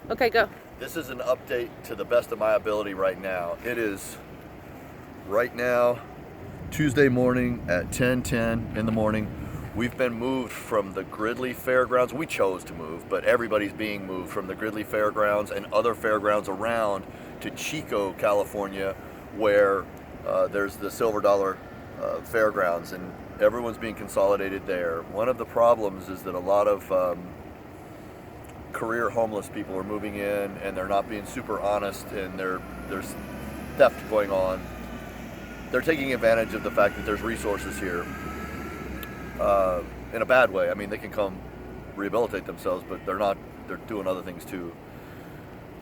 Okay, go. This is an update to the best of my ability right now. It is right now Tuesday morning at 10:10 in the morning. We've been moved from the Gridley Fairgrounds. We chose to move, but everybody's being moved from the Gridley Fairgrounds and other fairgrounds around to Chico, California, where there's the Silver Dollar Fairgrounds, and everyone's being consolidated there. One of the problems is that a lot of career homeless people are moving in, and they're not being super honest, and there's theft going on. They're taking advantage of the fact that there's resources here in a bad way. I mean, they can come rehabilitate themselves, but they're doing other things too.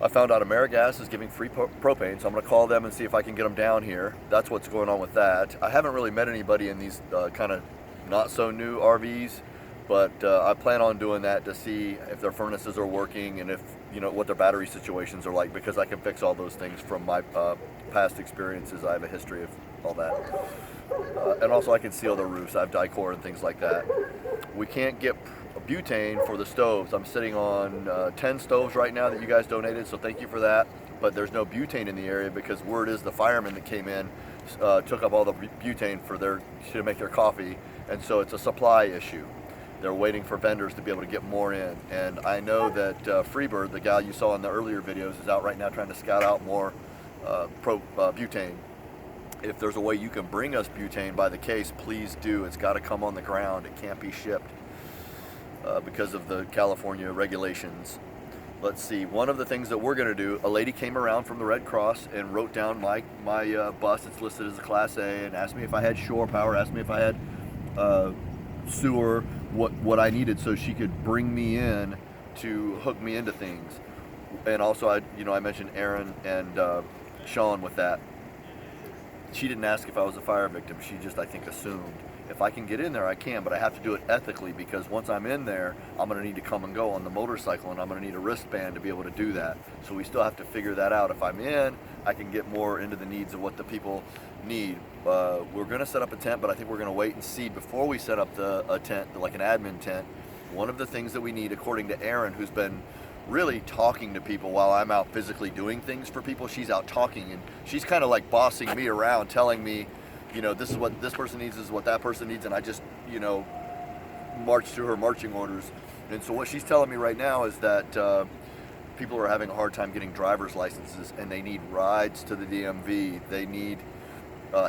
I found out AmeriGas is giving free propane, so I'm going to call them and see if I can get them down here. That's what's going on with that. I haven't really met anybody in these kind of not so new RVs, but I plan on doing that to see if their furnaces are working and if, you know, what their battery situations are like, because I can fix all those things from my past experiences. I have a history of all that. And also I can seal the roofs. I have Dicor and things like that. We can't get butane for the stoves. I'm sitting on 10 stoves right now that you guys donated, so thank you for that. But there's no butane in the area because word is the firemen that came in took up all the butane to make their coffee, and so it's a supply issue. They're waiting for vendors to be able to get more in, and I know that Freebird, the gal you saw in the earlier videos, is out right now trying to scout out more butane. If there's a way you can bring us butane by the case, please do. It's got to come on the ground. It can't be shipped because of the California regulations. Let's see, one of the things that we're going to do, a lady came around from the Red Cross and wrote down my bus. It's listed as a Class A, and asked me if I had shore power, asked me if I had sewer, what I needed so she could bring me in to hook me into things. And also I mentioned Aaron and Sean with that. She didn't ask if I was a fire victim. She just, I think, assumed. If I can get in there, I can, but I have to do it ethically, because once I'm in there, I'm going to need to come and go on the motorcycle, and I'm going to need a wristband to be able to do that. So we still have to figure that out. If I'm in, I can get more into the needs of what the people need. We're going to set up a tent, but I think we're going to wait and see before we set up a tent, like an admin tent. One of the things that we need, according to Erin, who's been really talking to people while I'm out physically doing things for people, she's out talking, and she's kind of like bossing me around, telling me, you know, this is what this person needs, this is what that person needs, and I just, you know, march through her marching orders. And so what she's telling me right now is that people are having a hard time getting driver's licenses, and they need rides to the DMV. They need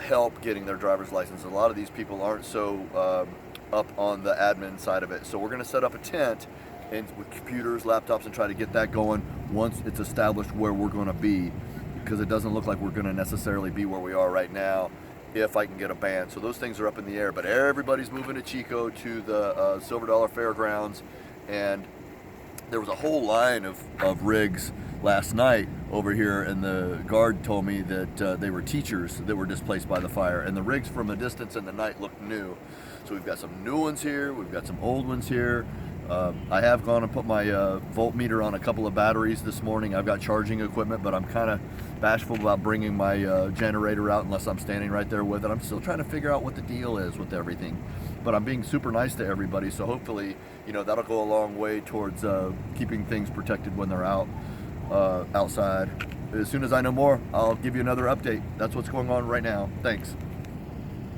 help getting their driver's license. A lot of these people aren't so up on the admin side of it. So we're going to set up a tent and with computers, laptops, and try to get that going once it's established where we're going to be, because it doesn't look like we're going to necessarily be where we are right now if I can get a band. So those things are up in the air, but everybody's moving to Chico, to the Silver Dollar Fairgrounds, and there was a whole line of rigs last night over here, and the guard told me that they were teachers that were displaced by the fire, and the rigs from a distance in the night looked new. So we've got some new ones here, we've got some old ones here. I have gone and put my voltmeter on a couple of batteries this morning. I've got charging equipment, but I'm kind of bashful about bringing my generator out unless I'm standing right there with it. I'm still trying to figure out what the deal is with everything, but I'm being super nice to everybody, so hopefully, you know, that'll go a long way towards keeping things protected when they're out outside. As soon as I know more, I'll give you another update. That's what's going on right now. Thanks.